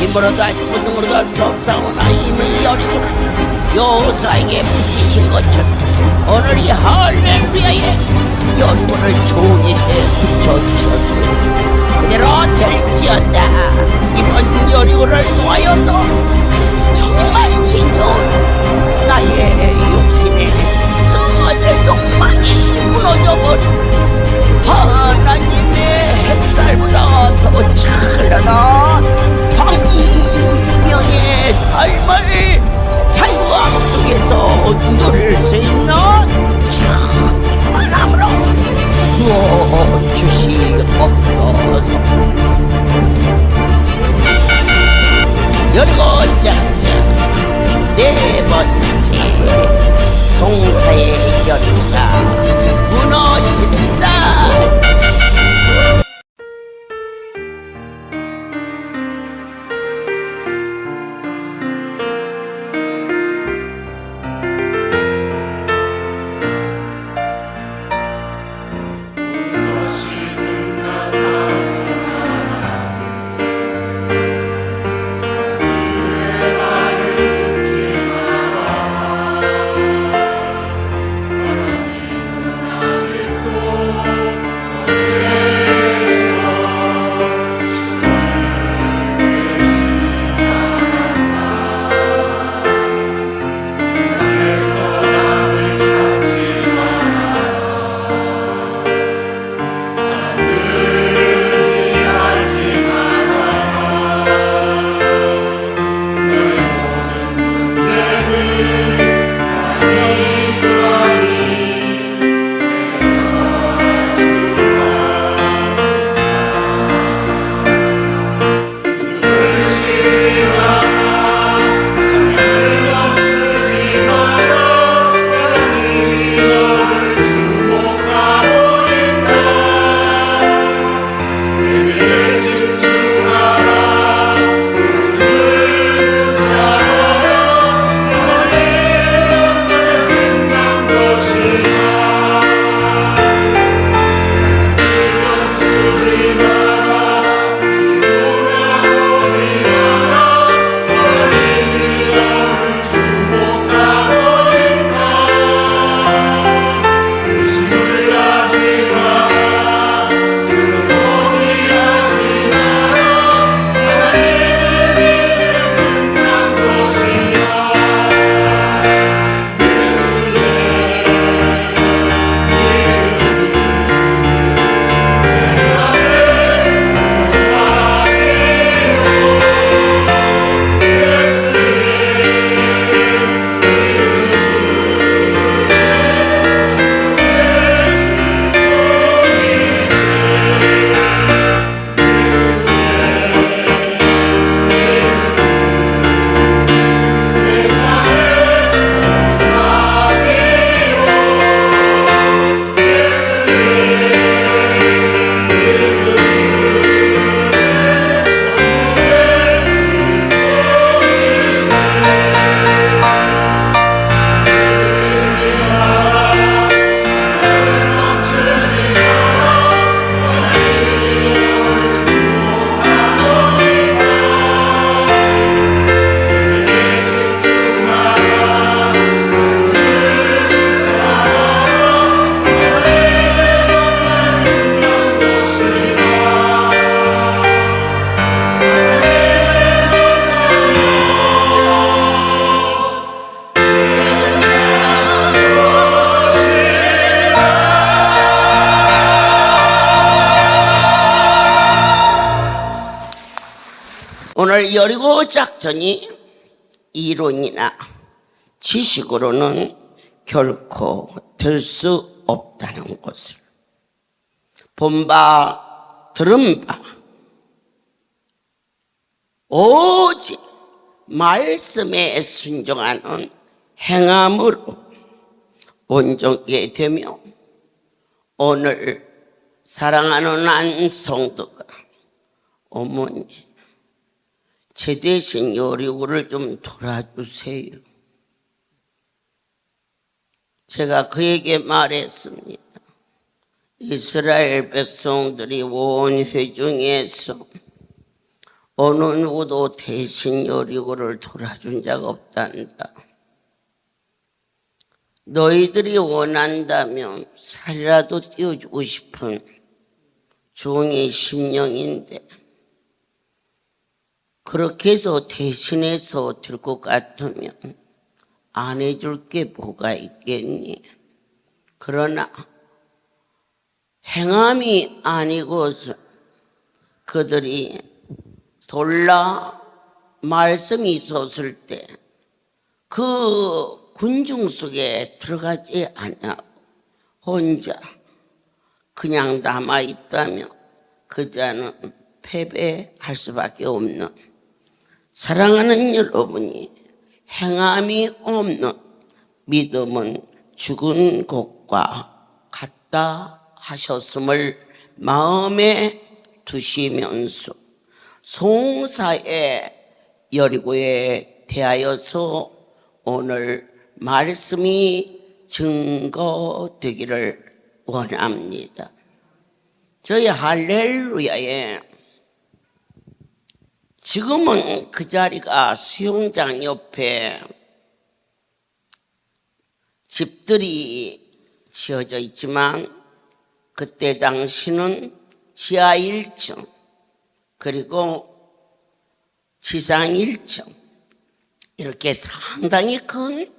힘으로도 할 수 없는 할 수 없사오나 이미 여리고는 여호수아에게 붙이신 것처럼 오늘 이 할렐루야에 여리고를 좋은 일에 붙여주셨으니 그대로 될지어다. 이번 여리고를 통하여서 정말 진정 나의 육신의 썩어질 욕망이 무너져버린 하나님의 햇살보다 더 찬란한 광명의 삶을 자유함 속에서 누릴 수 있는 충만함으로 부어주시옵소서. 여리고 짝짝 네 번째 송사의 여리고가 무너진다. 오늘 여리고 작전이 이론이나 지식으로는 결코 될 수 없다는 것을 본바 들은바 오직 말씀에 순종하는 행함으로 온전게 되며 오늘 사랑하는 한 성도가 어머니 제 대신 여리고를 좀 돌아주세요. 제가 그에게 말했습니다. 이스라엘 백성들이 온 회중에서 어느 누구도 대신 여리고를 돌아준 자가 없단다. 너희들이 원한다면 살이라도 띄워주고 싶은 종의 심령인데 그렇게 해서 대신해서 될 것 같으면 안 해줄 게 뭐가 있겠니? 그러나 행함이 아니고서 그들이 돌라 말씀이 있었을 때 그 군중 속에 들어가지 않아 혼자 그냥 남아있다면 그 자는 패배할 수밖에 없는, 사랑하는 여러분이 행함이 없는 믿음은 죽은 것과 같다 하셨음을 마음에 두시면서 송사의 여리고에 대하여서 오늘 말씀이 증거되기를 원합니다. 저희 할렐루야에 지금은 그 자리가 수영장 옆에 집들이 지어져 있지만 그때 당시는 지하 1층 그리고 지상 1층 이렇게 상당히 큰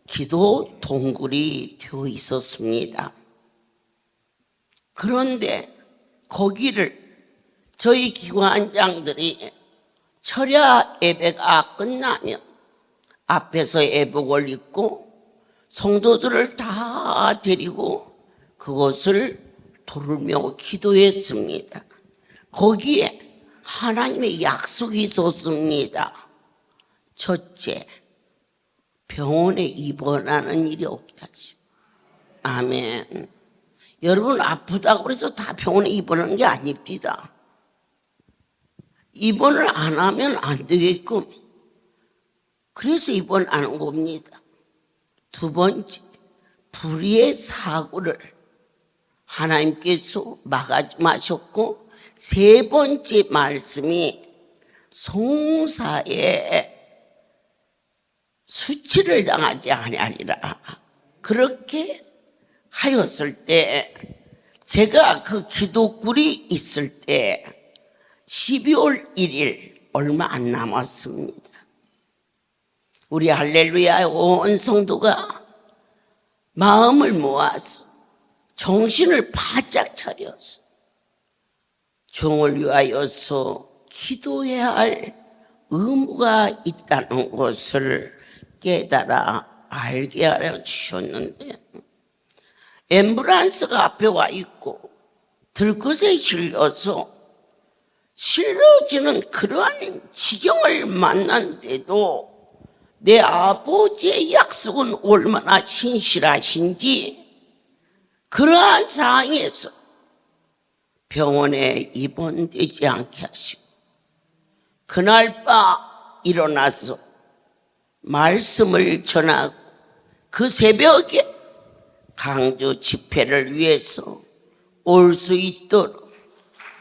기도 동굴이 되어 있었습니다. 그런데 거기를 저희 기관장들이 철야 예배가 끝나면 앞에서 예복을 입고 성도들을 다 데리고 그곳을 돌며 기도했습니다. 거기에 하나님의 약속이 있었습니다. 첫째, 병원에 입원하는 일이 없게 하시고. 아멘. 여러분 아프다고 해서 다 병원에 입원하는 게 아닙니다. 입원을 안 하면 안 되게끔 그래서 입원하는 겁니다. 두 번째, 불의의 사고를 하나님께서 막아주셨고, 세 번째 말씀이 송사에 수치를 당하지 아니하리라. 그렇게 하였을 때 제가 그 기도굴이 있을 때 12월 1일 얼마 안 남았습니다. 우리 할렐루야 온 성도가 마음을 모아서 정신을 바짝 차려서 종을 위하여서 기도해야 할 의무가 있다는 것을 깨달아 알게 하려 주셨는데, 앰뷸런스가 앞에 와 있고 들것에 실려서 실려지는 그러한 지경을 만났는데도 내 아버지의 약속은 얼마나 신실하신지 그러한 상황에서 병원에 입원되지 않게 하시고 그날 밤 일어나서 말씀을 전하고 그 새벽에 강주 집회를 위해서 올 수 있도록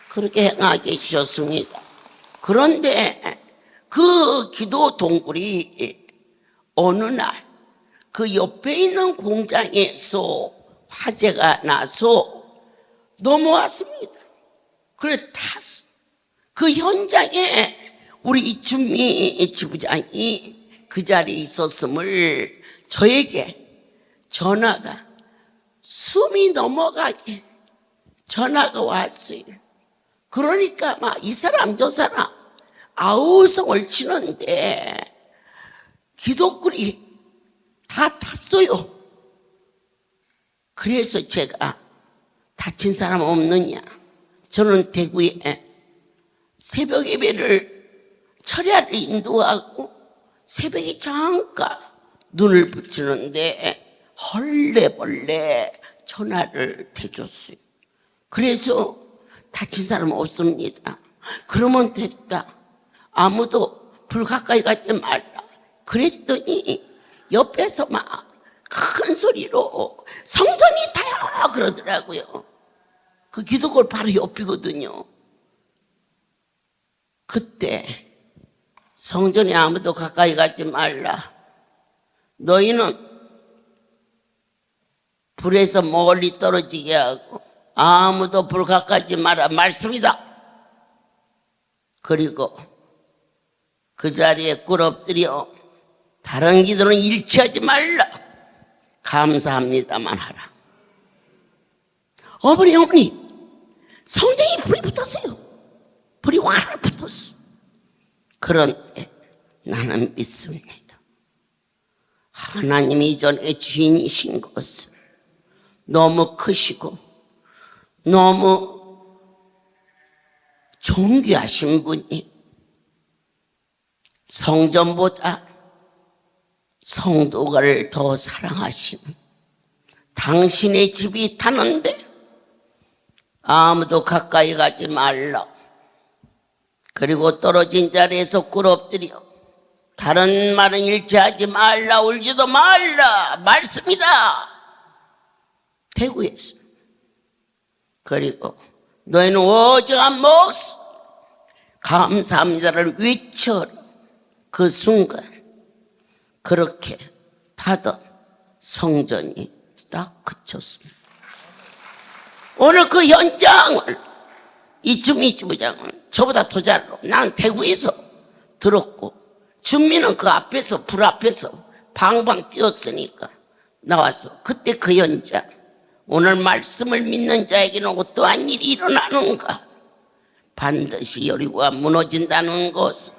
그렇게 행하게 해주셨습니다. 그런데 그 기도 동굴이 어느 날 그 옆에 있는 공장에서 화재가 나서 넘어왔습니다. 그래 탔어. 그 현장에 우리 이춘미 지부장이 그 자리에 있었음을 저에게 전화가 숨이 넘어가게 전화가 왔어요. 그러니까 막 이 사람 저 사람 아우성을 치는데 기도굴이 다 탔어요. 그래서 제가 다친 사람 없느냐, 저는 대구에 새벽 예배를 철야를 인도하고 새벽에 잠깐 눈을 붙이는데 헐레벌레 전화를 대줬어요. 그래서 다친 사람 없습니다. 그러면 됐다. 아무도 불 가까이 가지 말라. 그랬더니 옆에서 막 큰 소리로 성전이 타요 그러더라고요. 그 기도골 바로 옆이거든요. 그때 성전에 아무도 가까이 가지 말라. 너희는 불에서 멀리 떨어지게 하고 아무도 불 가까이 가지 마라 말씀이다. 그리고 그 자리에 꿇어 엎드려 다른 기도는 일치하지 말라. 감사합니다만 하라. 어머니 성전에 불이 붙었어요. 불이 확 붙었어. 그런데 나는 믿습니다. 하나님이 이전에 주인이신 것은 너무 크시고 너무 존귀하신 분이 성전보다 성도가를 더 사랑하시는 당신의 집이 타는데 아무도 가까이 가지 말라. 그리고 떨어진 자리에서 꿇어 엎드려 다른 말은 일치하지 말라. 울지도 말라 말씀이다. 대구에서. 그리고 너희는 오직한 목숨 감사합니다를 외쳐라. 그 순간 그렇게 닫은 성전이 딱 그쳤습니다. 오늘 그 현장을 이주미 지부장은 저보다 더 잘 알아. 난 대구에서 들었고 준미는 그 앞에서 불 앞에서 방방 뛰었으니까 나와서 그때 그 현장 오늘 말씀을 믿는 자에게는 어떠한 일이 일어나는가? 반드시 여리고가 무너진다는 것을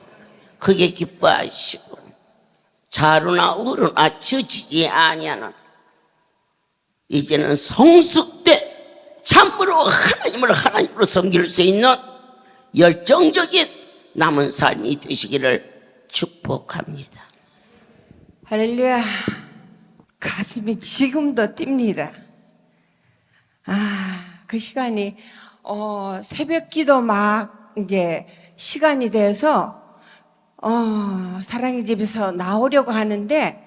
크게 기뻐하시고 좌루나 우루나 치우치지 아니하는 이제는 성숙된 참으로 하나님을 하나님으로 섬길 수 있는 열정적인 남은 삶이 되시기를 축복합니다. 할렐루야. 가슴이 지금도 뜁니다. 그 시간이 새벽 기도 막 이제 시간이 돼서 사랑의 집에서 나오려고 하는데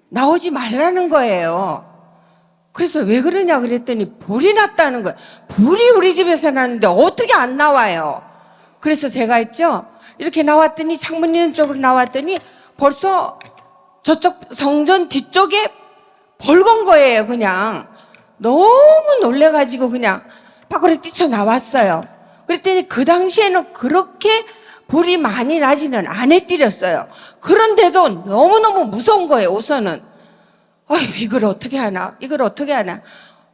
나오지 말라는 거예요. 그래서 왜 그러냐 그랬더니 불이 났다는 거예요. 불이 우리 집에서 났는데 어떻게 안 나와요? 그래서 제가 했죠. 이렇게 나왔더니 창문 있는 쪽으로 나왔더니 벌써 저쪽 성전 뒤쪽에 벌건 거예요. 그냥 너무 놀래가지고 그냥 밖으로 뛰쳐나왔어요. 그랬더니 그 당시에는 그렇게 불이 많이 나지는 않았더랬어요. 그런데도 너무너무 무서운 거예요. 우선은 이걸 어떻게 하나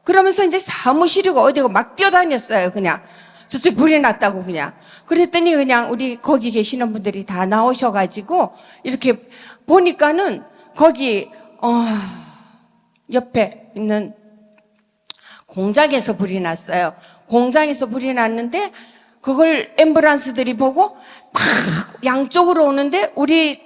그러면서 이제 사무실이고 어디고 막 뛰어다녔어요. 그냥 저쪽 불이 났다고 그냥. 그랬더니 그냥 우리 거기 계시는 분들이 다 나오셔가지고 이렇게 보니까는 거기 옆에 있는 공장에서 불이 났어요. 공장에서 불이 났는데 그걸 앰뷸런스들이 보고 막 양쪽으로 오는데 우리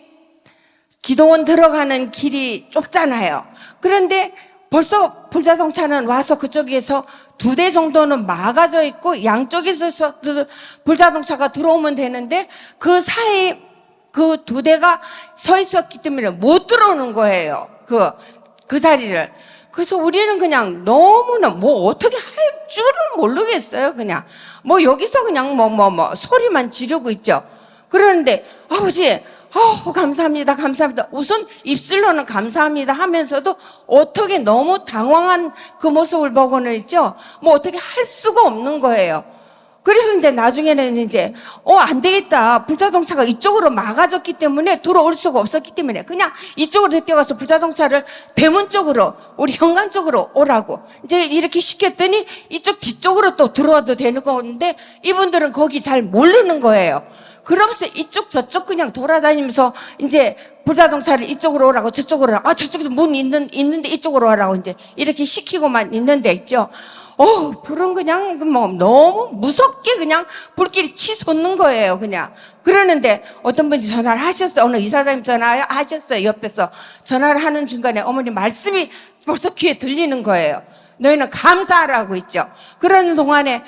기도원 들어가는 길이 좁잖아요. 그런데 벌써 불자동차는 와서 그쪽에서 2대 정도는 막아져 있고 양쪽에서 불자동차가 들어오면 되는데 그 사이 그 2대가 서 있었기 때문에 못 들어오는 거예요. 그 자리를. 그래서 우리는 그냥 너무나 어떻게 할 줄은 모르겠어요. 그냥 여기서 그냥 소리만 지르고 있죠. 그러는데 아버지 감사합니다. 우선 입술로는 감사합니다 하면서도 어떻게 너무 당황한 그 모습을 보고는 있죠. 어떻게 할 수가 없는 거예요. 그래서 이제 나중에는 이제 안 되겠다. 불자동차가 이쪽으로 막아졌기 때문에 들어올 수가 없었기 때문에 그냥 이쪽으로 뛰어가서 불자동차를 대문 쪽으로 우리 현관 쪽으로 오라고 이제 이렇게 시켰더니 이쪽 뒤쪽으로 또 들어와도 되는 건데 이분들은 거기 잘 모르는 거예요. 그러면서 이쪽 저쪽 그냥 돌아다니면서 이제 불자동차를 이쪽으로 오라고 저쪽으로 오라고 저쪽에도 문 있는데 이쪽으로 오라고 이제 이렇게 시키고만 있는데 있죠. 불은 그냥 너무 무섭게 그냥 불길이 치솟는 거예요. 그냥 그러는데 어떤 분이 전화를 하셨어요. 오늘 이사장님 전화하셨어요. 옆에서 전화를 하는 중간에 어머니 말씀이 벌써 귀에 들리는 거예요. 너희는 감사하라고 있죠. 그러는 동안에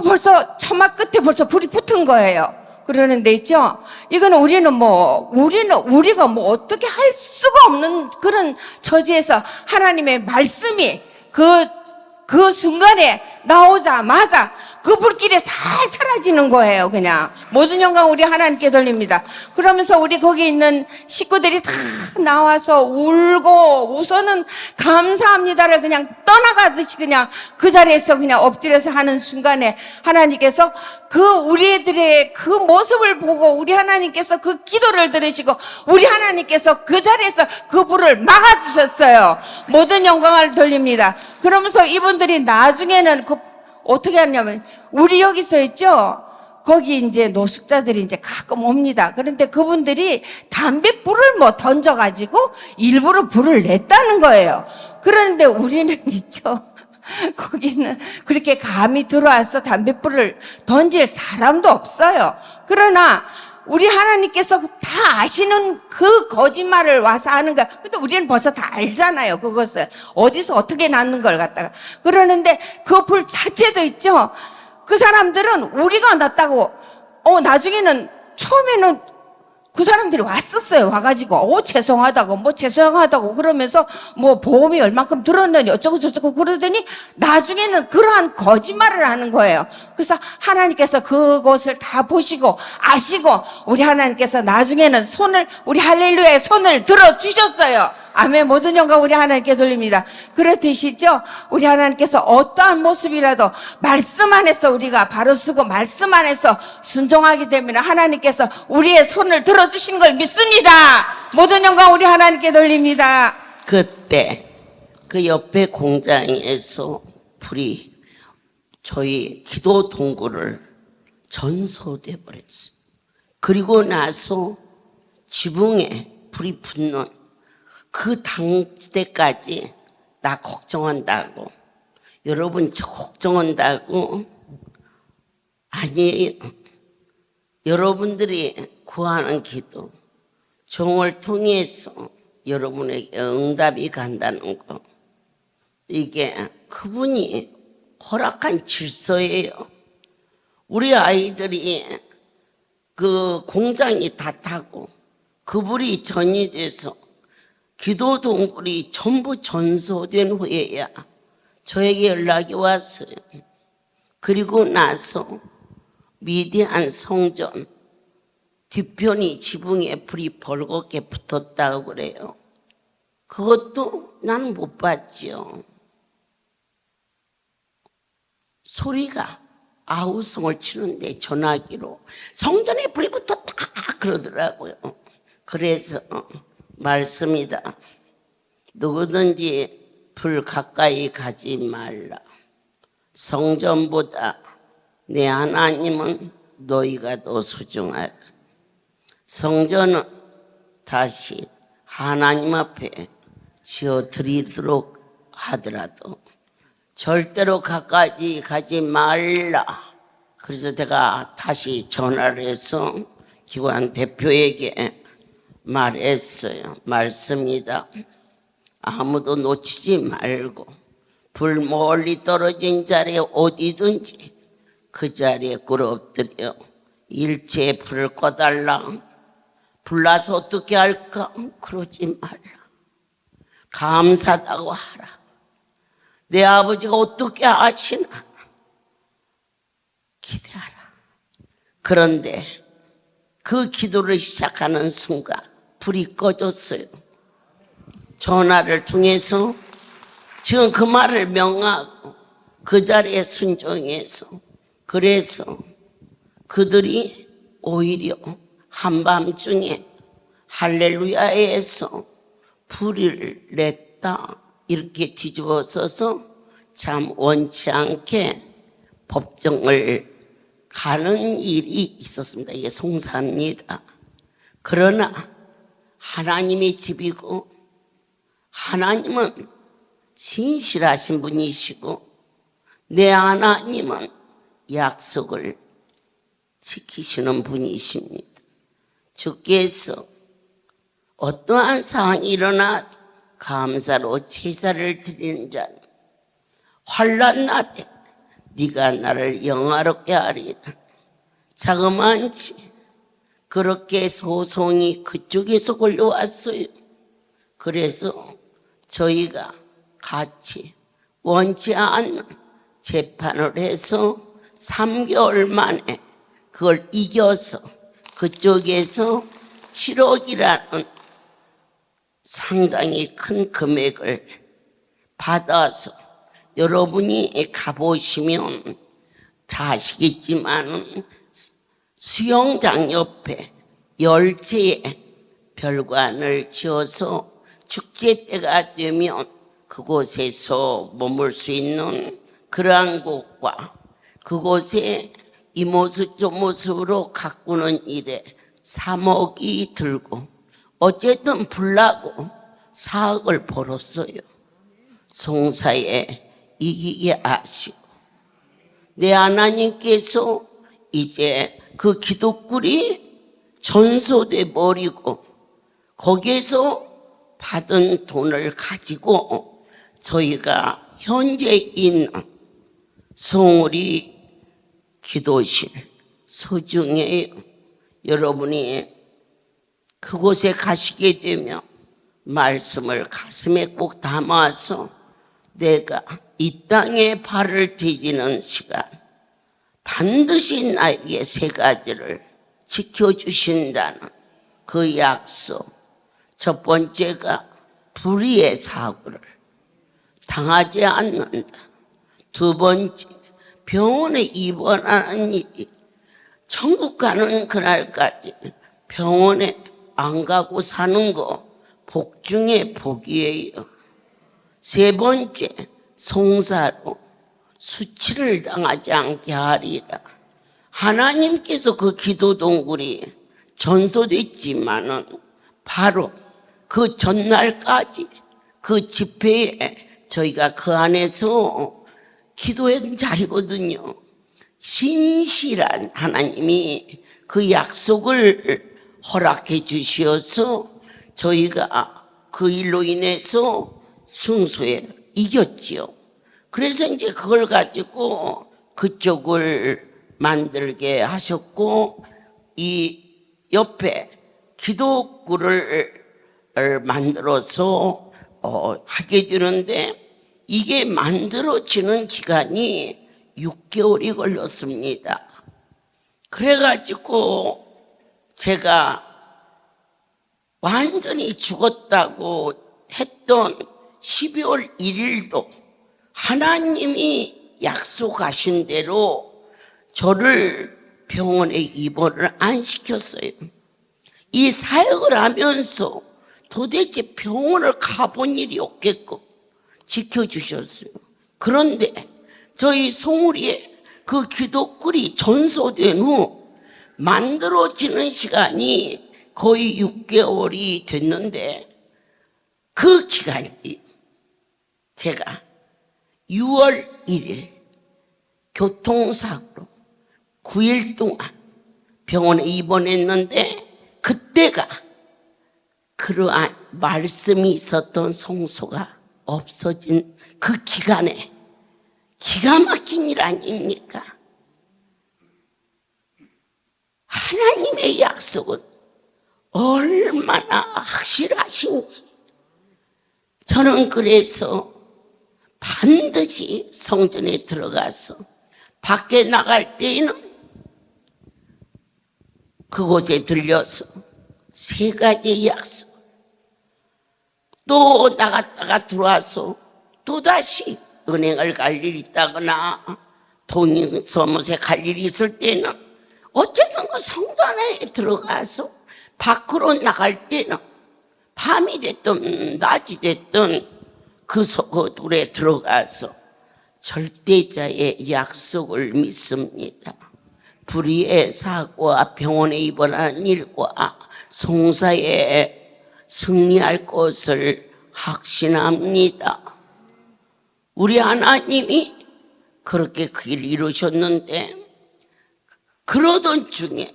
벌써 처마 끝에 벌써 불이 붙은 거예요. 그러는데 있죠. 이거는 우리가 어떻게 할 수가 없는 그런 처지에서 하나님의 말씀이 그 순간에 나오자마자 그 불길이 살 사라지는 거예요. 그냥 모든 영광 우리 하나님께 돌립니다. 그러면서 우리 거기 있는 식구들이 다 나와서 울고 우선은 감사합니다를 그냥 떠나가듯이 그냥 그 자리에서 그냥 엎드려서 하는 순간에 하나님께서 그 우리들의 그 모습을 보고 우리 하나님께서 그 기도를 들으시고 우리 하나님께서 그 자리에서 그 불을 막아주셨어요. 모든 영광을 돌립니다. 그러면서 이분들이 나중에는 어떻게 하냐면 우리 여기서 있죠. 거기 이제 노숙자들이 이제 가끔 옵니다. 그런데 그분들이 담뱃불을 뭐 던져가지고 일부러 불을 냈다는 거예요. 그런데 우리는 있죠. 거기는 그렇게 감히 들어와서 담뱃불을 던질 사람도 없어요. 그러나 우리 하나님께서 다 아시는 그 거짓말을 와서 하는 거야. 근데 우리는 벌써 다 알잖아요. 그것을 어디서 어떻게 낳는 걸 갖다가. 그러는데 그 불 자체도 있죠. 그 사람들은 우리가 낳았다고 나중에는 처음에는 그 사람들이 왔었어요. 와가지고 죄송하다고 그러면서 뭐 보험이 얼만큼 들었느니 어쩌고 저쩌고 그러더니 나중에는 그러한 거짓말을 하는 거예요. 그래서 하나님께서 그것을 다 보시고 아시고 우리 하나님께서 나중에는 우리 할렐루야의 손을 들어주셨어요. 아멘. 모든 영광 우리 하나님께 돌립니다. 그렇듯이죠. 우리 하나님께서 어떠한 모습이라도 말씀 안에서 우리가 바로 쓰고 말씀 안에서 순종하게 되면 하나님께서 우리의 손을 들어주신 걸 믿습니다. 모든 영광 우리 하나님께 돌립니다. 그때 그 옆에 공장에서 불이 저희 기도 동굴을 전소돼 버렸어요. 그리고 나서 지붕에 불이 붙는 그 당시대까지 나 걱정한다고, 여러분 저 걱정한다고, 아니에요. 여러분들이 구하는 기도 종을 통해서 여러분에게 응답이 간다는 거, 이게 그분이 허락한 질서예요. 우리 아이들이 그 공장이 다 타고 그 불이 전이 돼서 기도 동굴이 전부 전소된 후에야 저에게 연락이 왔어요. 그리고 나서 미디안 성전 뒤편이 지붕에 불이 벌겋게 붙었다고 그래요. 그것도 나는 못 봤죠. 소리가 아우성을 치는데 전화기로 성전에 불이 붙었다 그러더라고요. 그래서 말씀이다. 누구든지 불 가까이 가지 말라. 성전보다 내 하나님은 너희가 더 소중하다. 성전은 다시 하나님 앞에 지어드리도록 하더라도 절대로 가까이 가지 말라. 그래서 제가 다시 전화를 해서 기관 대표에게 말했어요. 말씀이다. 아무도 놓치지 말고 불 멀리 떨어진 자리에 어디든지 그 자리에 꿇어 엎드려 일체의 불을 꺼달라. 불나서 어떻게 할까? 그러지 말라. 감사하다고 하라. 내 아버지가 어떻게 아시나? 기대하라. 그런데 그 기도를 시작하는 순간 불이 꺼졌어요. 전화를 통해서 지금 그 말을 명하고 그 자리에 순종해서, 그래서 그들이 오히려 한밤중에 할렐루야에서 불을 냈다 이렇게 뒤집어 써서 참 원치 않게 법정을 가는 일이 있었습니다. 이게 송사입니다. 그러나 하나님의 집이고 하나님은 신실하신 분이시고 내 하나님은 약속을 지키시는 분이십니다. 주께서 어떠한 상황이 일어나 감사로 제사를 드리는 자는 환난 날에 네가 나를 영화롭게 하리라. 자그마치 그렇게 소송이 그쪽에서 걸려왔어요. 그래서 저희가 같이 원치 않는 재판을 해서 3개월 만에 그걸 이겨서 그쪽에서 7억이라는 상당히 큰 금액을 받아서 여러분이 가보시면 다 아시겠지만 수영장 옆에 열채의 별관을 지어서 축제 때가 되면 그곳에서 머물 수 있는 그러한 곳과 그곳에 이 모습 저 모습으로 가꾸는 일에 3억이 들고 어쨌든 불나고 4억을 벌었어요. 송사에 이기게 하시고 내 하나님께서 이제 그 기독굴이 전소돼 버리고 거기에서 받은 돈을 가지고 저희가 현재 있는 송우리 기도실 소중해요. 여러분이 그곳에 가시게 되면 말씀을 가슴에 꼭 담아서 내가 이 땅에 발을 디디는 시간 반드시 나에게 3가지를 지켜주신다는 그 약속. 첫 번째가 불의의 사고를 당하지 않는다. 2번째, 병원에 입원하는 일이 천국 가는 그날까지 병원에 안 가고 사는 거 복 중에 복이에요. 3번째, 송사로 수치를 당하지 않게 하리라. 하나님께서 그 기도 동굴이 전소됐지만은 바로 그 전날까지 그 집회에 저희가 그 안에서 기도한 자리거든요. 신실한 하나님이 그 약속을 허락해 주셔서 저희가 그 일로 인해서 승소에 이겼지요. 그래서 이제 그걸 가지고 그쪽을 만들게 하셨고 이 옆에 기도굴을 만들어서 하게 되는데 이게 만들어지는 기간이 6개월이 걸렸습니다. 그래가지고 제가 완전히 죽었다고 했던 12월 1일도 하나님이 약속하신 대로 저를 병원에 입원을 안 시켰어요. 이 사역을 하면서 도대체 병원을 가본 일이 없겠고 지켜주셨어요. 그런데 저희 송우리에 그 기도굴이 전소된 후 만들어지는 시간이 거의 6개월이 됐는데 그 기간이 제가 6월 1일 교통사고로 9일 동안 병원에 입원했는데 그때가 그러한 말씀이 있었던 성소가 없어진 그 기간에 기가 막힌 일 아닙니까? 하나님의 약속은 얼마나 확실하신지 저는 그래서 반드시 성전에 들어가서 밖에 나갈 때에는 그곳에 들려서 3가지 약속 또 나갔다가 들어와서 또다시 은행을 갈 일이 있다거나 동인서무소에 갈 일이 있을 때는 어쨌든 그 성도 안에 들어가서 밖으로 나갈 때는 밤이 됐든 낮이 됐든 그 돌에 들어가서 절대자의 약속을 믿습니다. 불의의 사고와 병원에 입원하는 일과 송사에 승리할 것을 확신합니다. 우리 하나님이 그렇게 그 일을 이루셨는데 그러던 중에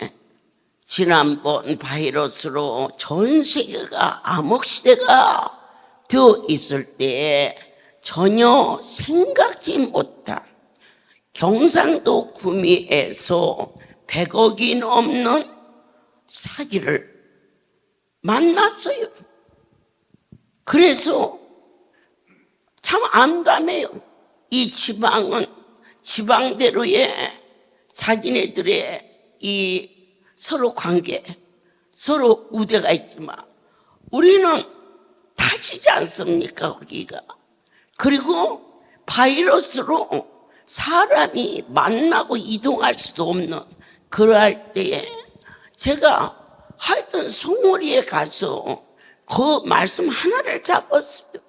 지난번 바이러스로 전 세계가 암흑시대가 되어 있을 때 전혀 생각지 못한 경상도 구미에서 100억이 넘는 사기를 만났어요. 그래서 참 암담해요. 이 지방은 지방대로의 자기네들의 이 서로 관계, 서로 우대가 있지만 우리는 타지지 않습니까, 거기가? 그리고 바이러스로 사람이 만나고 이동할 수도 없는 그럴 때에 제가 하여튼 송오리에 가서 그 말씀 하나를 잡았어요.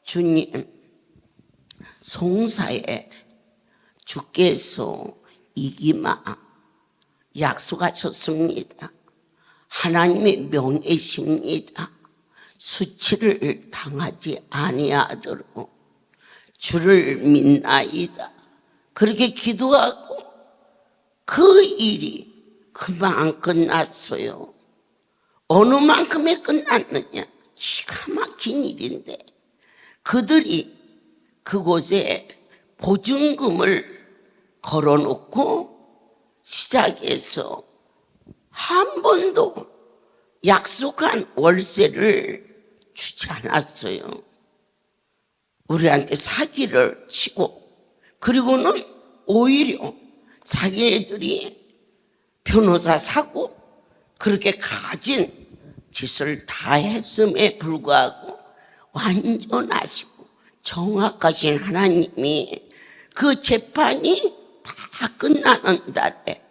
주님, 송사에 주께서 이기마 약속하셨습니다. 하나님의 명예십니다. 수치를 당하지 아니하도록 주를 믿나이다. 그렇게 기도하고 그 일이 금방 끝났어요. 어느 만큼에 끝났느냐? 기가 막힌 일인데 그들이 그곳에 보증금을 걸어놓고 시작해서 한 번도 약속한 월세를 주지 않았어요. 우리한테 사기를 치고, 그리고는 오히려 자기네들이 변호사 사고 그렇게 가진 짓을 다 했음에 불구하고 완전하시고 정확하신 하나님이 그 재판이 다 끝나는 달에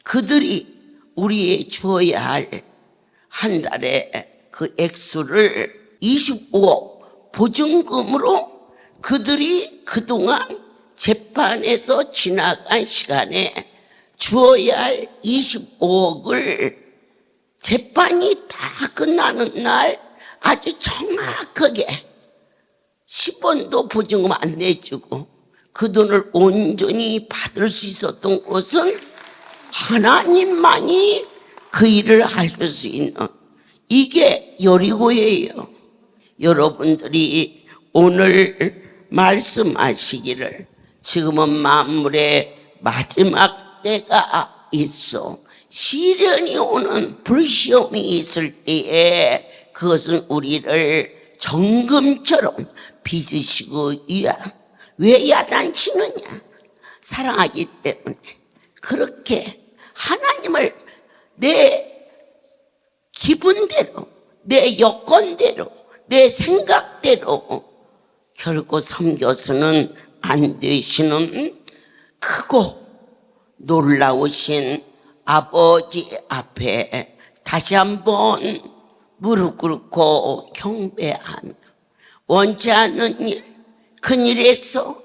그들이 우리의 주어야 할 한 달에 그 액수를 25억 보증금으로 그들이 그동안 재판에서 지나간 시간에 주어야 할 25억을 재판이 다 끝나는 날 아주 정확하게 10원도 보증금 안 내주고 그 돈을 온전히 받을 수 있었던 것은 하나님만이 그 일을 하실 수 있는, 이게 여리고예요. 여러분들이 오늘 말씀하시기를 지금은 만물의 마지막 때가 있어 시련이 오는 불시험이 있을 때에 그것은 우리를 정금처럼 빚으시고 왜 야단치느냐? 사랑하기 때문에. 그렇게 하나님을 내 기분대로, 내 여건대로, 내 생각대로 결코 섬겨서는 안 되시는 크고 놀라우신 아버지 앞에 다시 한번 무릎 꿇고 경배하며 원치 않는 일, 큰 일에서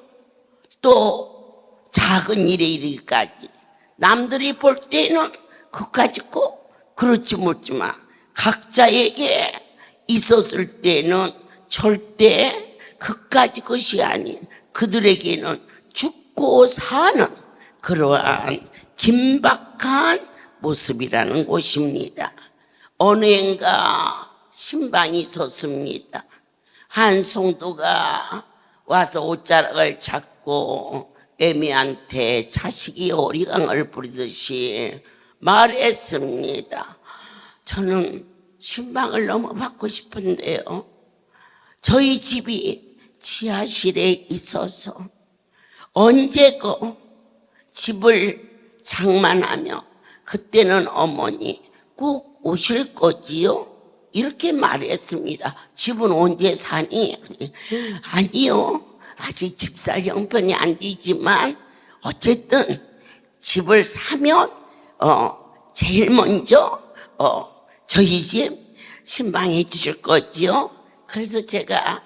또 작은 일에 이르기까지 남들이 볼 때는 그까짓 거 그렇지 못지만 각자에게 있었을 때는 절대 그까짓 것이 아닌 그들에게는 죽고 사는 그러한 긴박한 모습이라는 것입니다. 어느 해인가 신방이 있었습니다. 한 성도가 와서 옷자락을 찾고 애미한테 자식이 어리광을 부리듯이 말했습니다. 저는 신방을 너무 받고 싶은데요. 저희 집이 지하실에 있어서 언제고 집을 장만하며 그때는 어머니 꼭 오실 거지요? 이렇게 말했습니다. 집은 언제 사니? 아니요. 아직 집살 형편이 안 되지만 어쨌든 집을 사면 제일 먼저 저희 집 신방해 주실 거지요? 그래서 제가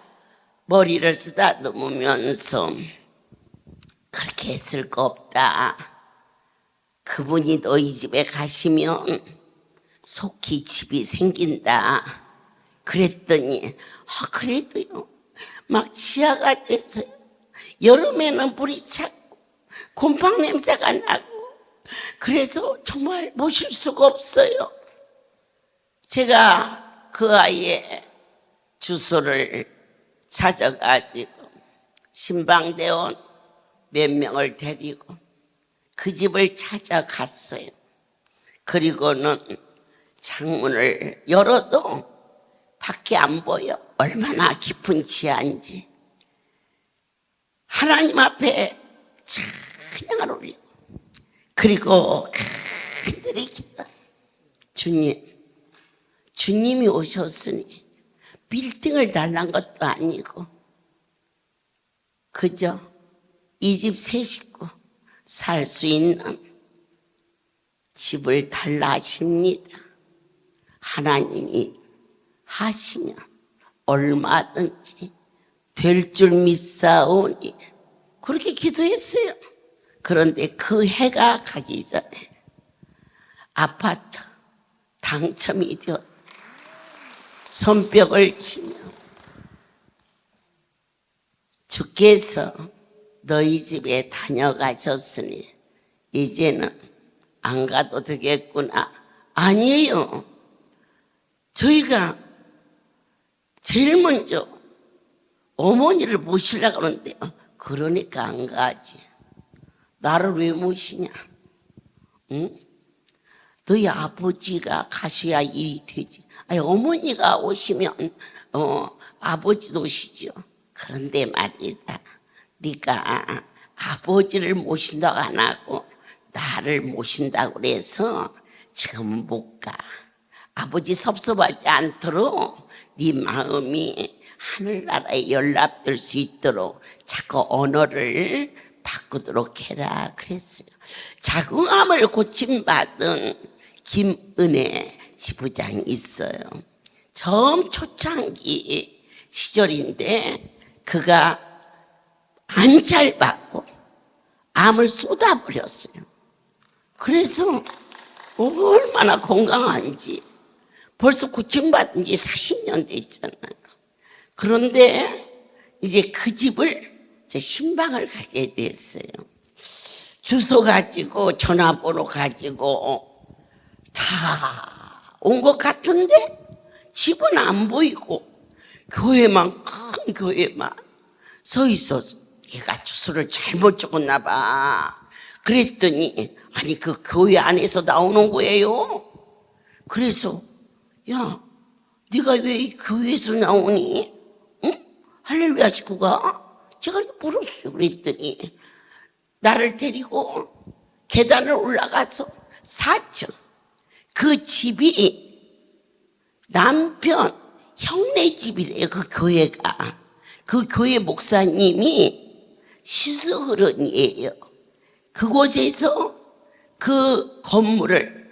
머리를 쓰다듬으면서 그렇게 했을 거 없다. 그분이 너희 집에 가시면 속히 집이 생긴다. 그랬더니 그래도요. 막 지하가 됐어요. 여름에는 불이 차고 곰팡 냄새가 나고 그래서 정말 모실 수가 없어요. 제가 그 아이의 주소를 찾아가지고 신방대원 몇 명을 데리고 그 집을 찾아갔어요. 그리고는 창문을 열어도 밖이 안 보여. 얼마나 깊은 지하인지. 하나님 앞에 찬양을 올리고 그리고 간절히 기도. 주님이 오셨으니 빌딩을 달란 것도 아니고 그저 이 집 세 식구 살 수 있는 집을 달라 하십니다. 하나님이 하시면 얼마든지 될 줄 믿사오니 그렇게 기도했어요. 그런데 그 해가 가기 전에 아파트 당첨이 되었다. 손뼉을 치며 주께서 너희 집에 다녀가셨으니 이제는 안 가도 되겠구나. 아니에요. 저희가 제일 먼저 어머니를 모시려고 하는데요. 그러니까 안 가지. 나를 왜 모시냐? 응? 너희 아버지가 가셔야 일이 되지. 아니, 어머니가 오시면 아버지도 오시죠. 그런데 말이다. 네가 아버지를 모신다고 안 하고 나를 모신다고 그래서 지금 못 가. 아버지 섭섭하지 않도록 네 마음이 하늘나라에 연락될 수 있도록 자꾸 언어를 바꾸도록 해라 그랬어요. 자궁암을 고침받은 김은혜 지부장이 있어요. 처음 초창기 시절인데 그가 안찰받고 암을 쏟아버렸어요. 그래서 얼마나 건강한지 벌써 고침받은 지 40년 됐잖아요. 그런데 이제 그 집을 이제 신방을 가게 됐어요. 주소 가지고 전화번호 가지고 다 온 것 같은데 집은 안 보이고 교회만, 큰 교회만 서 있어서 얘가 주소를 잘못 적었나 봐. 그랬더니 아니 그 교회 안에서 나오는 거예요. 그래서 야 네가 왜 이 교회에서 나오니? 응? 할렐루야 식구가? 제가 이렇게 물었어요. 그랬더니 나를 데리고 계단을 올라가서 4층 그 집이 남편 형네 집이래요. 그 교회가. 그 교회 목사님이 시스어른이에요. 그곳에서 그 건물을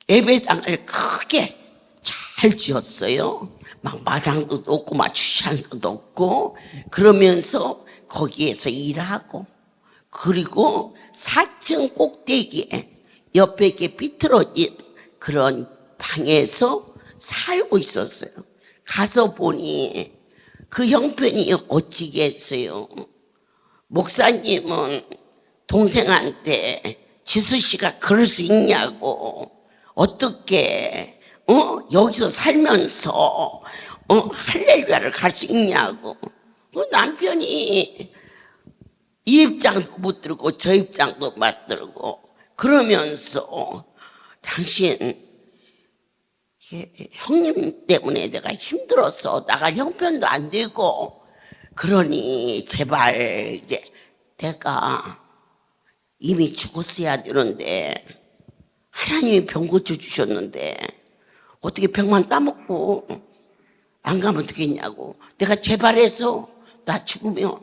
예배당을 크게 잘 지었어요. 막 마당도 높고 막 주차장도 높고 그러면서 거기에서 일하고 그리고 4층 꼭대기에 옆에 이렇게 삐뚤어진 그런 방에서 살고 있었어요. 가서 보니 그 형편이 어찌겠어요. 목사님은 동생한테 지수 씨가 그럴 수 있냐고 어떻게 여기서 살면서 할렐루야를 갈 수 있냐고. 그 남편이 이 입장도 못 들고 저 입장도 못 들고 그러면서 당신 형님 때문에 내가 힘들었어. 나갈 형편도 안 되고 그러니 제발 이제 내가 이미 죽었어야 되는데 하나님이 병 고쳐주셨는데 어떻게 병만 따먹고 안 가면 되겠냐고. 내가 제발해서 나 죽으면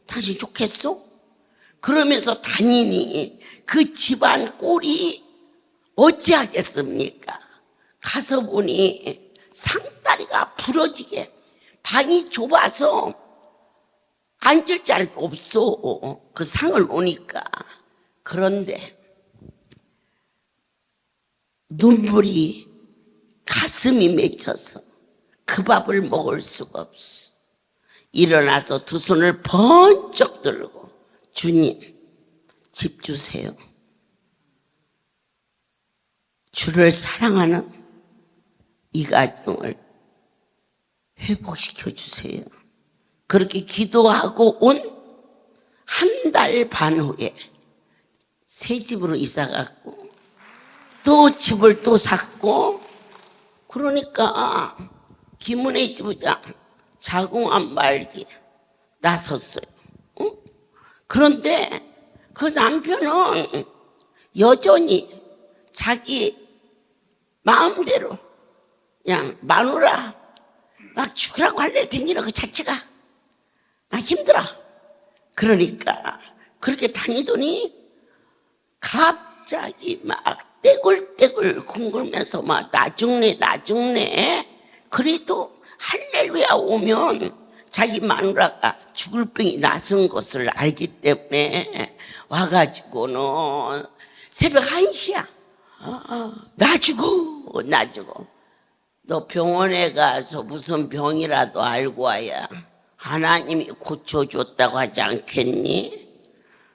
당신 좋겠어? 그러면서 다니니 그 집안 꼴이 어찌하겠습니까? 가서 보니 상다리가 부러지게 방이 좁아서 앉을 자리가 없어. 그 상을 놓으니까. 그런데 눈물이 가슴이 맺혀서 그 밥을 먹을 수가 없어. 일어나서 두 손을 번쩍 들고 주님 집 주세요. 주를 사랑하는 이 가정을 회복시켜 주세요. 그렇게 기도하고 온 한 달 반 후에 새 집으로 이사 갔고 또 집을 또 샀고 그러니까 김은혜 지부장 자궁암 말기 나섰어요. 그런데 그 남편은 여전히 자기 마음대로 그냥 마누라 막 죽으라고 할래 댕기는 그 자체가 막 힘들어. 그러니까 그렇게 다니더니 갑자기 막 떼굴떼굴 굶으면서 막 나 죽네. 그래도 할렐루야 오면 자기 마누라가 죽을 병이 나선 것을 알기 때문에 와가지고는 새벽 1시야. 나 죽어. 너 병원에 가서 무슨 병이라도 알고 와야 하나님이 고쳐줬다고 하지 않겠니?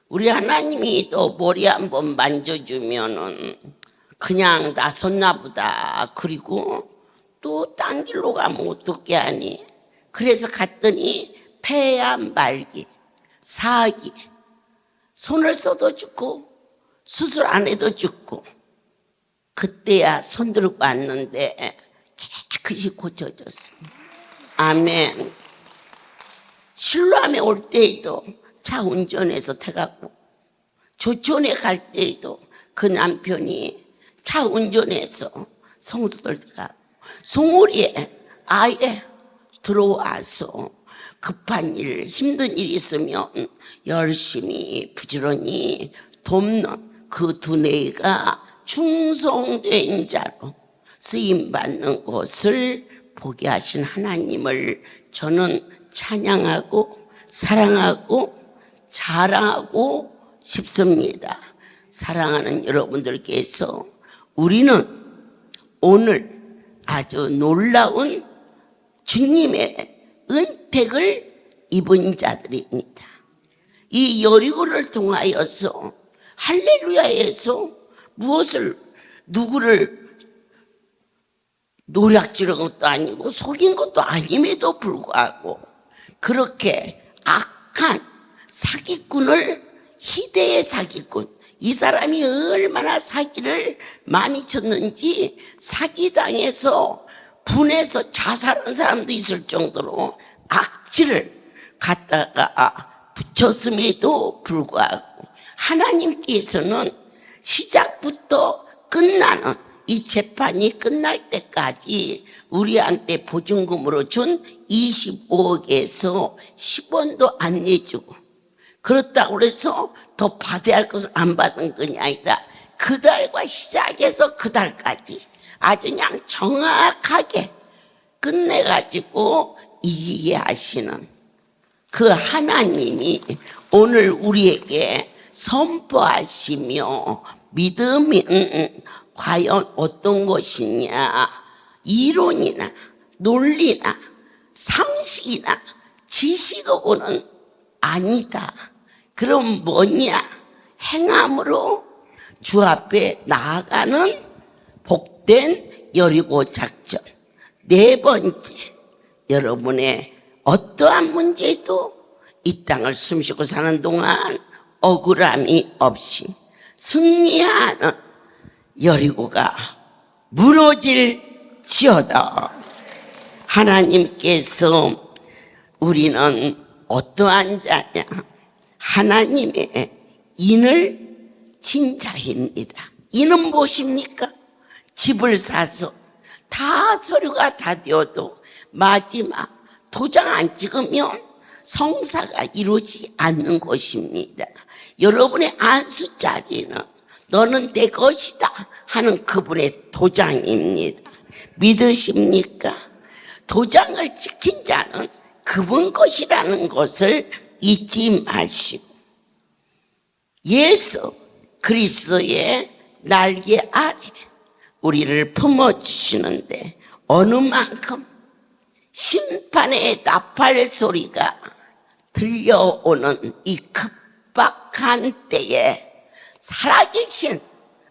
우리 하나님이 또 머리 한번 만져주면은 그냥 나섰나 보다. 그리고 또 딴 길로 가면 어떻게 하니? 그래서 갔더니 폐암 말기, 사기, 손을 써도 죽고 수술 안 해도 죽고. 그때야 손 들고 왔는데 깨끗이 고쳐졌어. 아멘. 실로암에 올 때에도 차 운전해서 태가고, 조촌에 갈 때에도 그 남편이 차 운전해서 성도들 태가고, 송오리에 아예 들어와서 급한 일, 힘든 일 있으면 열심히 부지런히 돕는 그 두뇌가 충성된 자로 쓰임받는 것을 보게 하신 하나님을 저는 찬양하고 사랑하고 자랑하고 싶습니다. 사랑하는 여러분들께서 우리는 오늘 아주 놀라운 주님의 은택을 입은 자들입니다. 이 여리고를 통하여서 할렐루야에서 누구를 노략질한 것도 아니고 속인 것도 아님에도 불구하고 그렇게 악한 사기꾼을, 희대의 사기꾼, 이 사람이 얼마나 사기를 많이 쳤는지 사기당해서 분해서 자살한 사람도 있을 정도로 악질을 갖다가 붙였음에도 불구하고 하나님께서는 시작부터 끝나는 이 재판이 끝날 때까지 우리한테 보증금으로 준 25억에서 10원도 안 내주고, 그렇다고 해서 더 받아야 할 것을 안 받은 것이 아니라 그 달과 시작해서 그 달까지 아주 그냥 정확하게 끝내가지고 이기게 하시는 그 하나님이 오늘 우리에게 선포하시며, 믿음은 과연 어떤 것이냐, 이론이나 논리나 상식이나 지식하고는 아니다. 그럼 뭐냐? 행함으로 주 앞에 나아가는 복된 여리고 작전. 네 번째, 여러분의 어떠한 문제도 이 땅을 숨쉬고 사는 동안 억울함이 없이 승리하는 여리고가 무너질지어다. 하나님께서 우리는 어떠한 자냐? 하나님의 인을 진 자입니다. 인은 무엇입니까? 집을 사서 다 서류가 다 되어도 마지막 도장 안 찍으면 성사가 이루어지지 않는 것입니다. 여러분의 안수자리는 너는 내 것이다 하는 그분의 도장입니다. 믿으십니까? 도장을 지킨 자는 그분 것이라는 것을 잊지 마시고, 예수 그리스도의 날개 아래 우리를 품어주시는데 어느 만큼 심판의 나팔 소리가 들려오는 이 급박한 때에 살아계신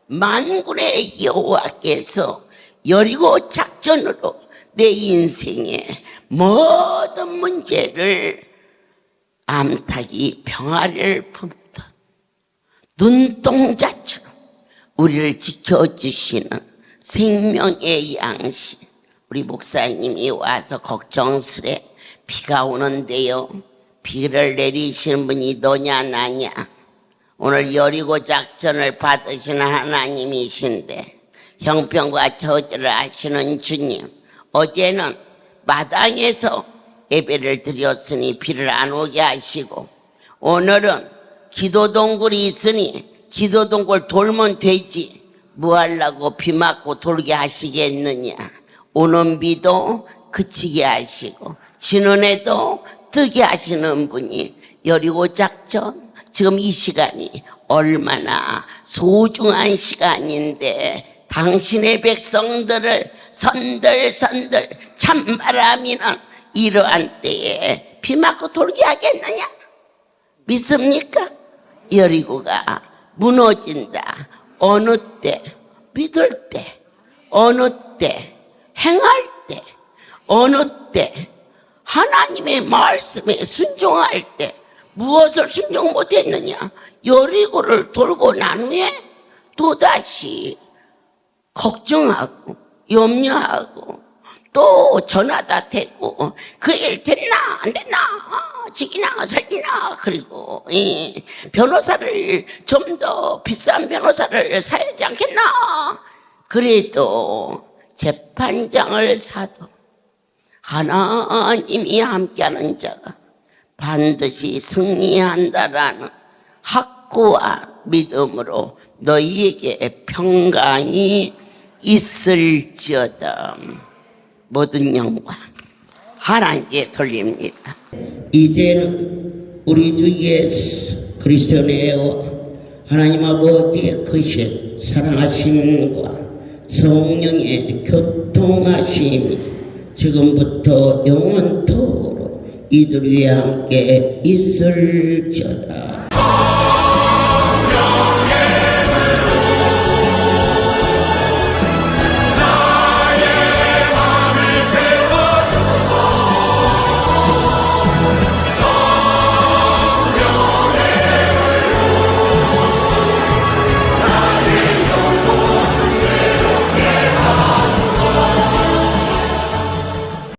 만군의 여호와께서 여리고 작전으로 내 인생의 모든 문제를 암탉이 병아리를 품듯 눈동자처럼 우리를 지켜주시는 생명의 양식, 우리 목사님이 와서 걱정스레 비가 오는데요, 비를 내리시는 분이 너냐 나냐, 오늘 여리고 작전을 받으시는 하나님이신데 형편과 처지를 아시는 주님, 어제는 마당에서 예배를 드렸으니 비를 안 오게 하시고, 오늘은 기도 동굴이 있으니 기도 동굴 돌면 되지 뭐 하려고 비 맞고 돌게 하시겠느냐. 오는 비도 그치게 하시고 지는 해도 뜨게 하시는 분이 여리고 작전, 지금 이 시간이 얼마나 소중한 시간인데 당신의 백성들을 선들선들 찬바람이는 이러한 때에 비 맞고 돌게 하겠느냐? 믿습니까? 여리고가 무너진다. 어느 때, 믿을 때, 어느 때, 행할 때, 어느 때, 하나님의 말씀에 순종할 때 무엇을 순종 못했느냐? 여리고를 돌고 난 후에 또다시 걱정하고 염려하고 또 전화다 대고 그 일 됐나 안 됐나 지기나 살기나. 그리고 변호사를 좀 더 비싼 변호사를 사야지 않겠나. 그래도 재판장을 사도 하나님이 함께하는 자가 반드시 승리한다라는 확고와 믿음으로 너희에게 평강이 있을지어다. 모든 영광 하나님께 돌립니다. 이제는 우리 주 예수 그리스도 내어 하나님 아버지의 크신 사랑하심과 성령의 교통하심이 지금부터 영원토록 이들 위에 함께 있을지어다.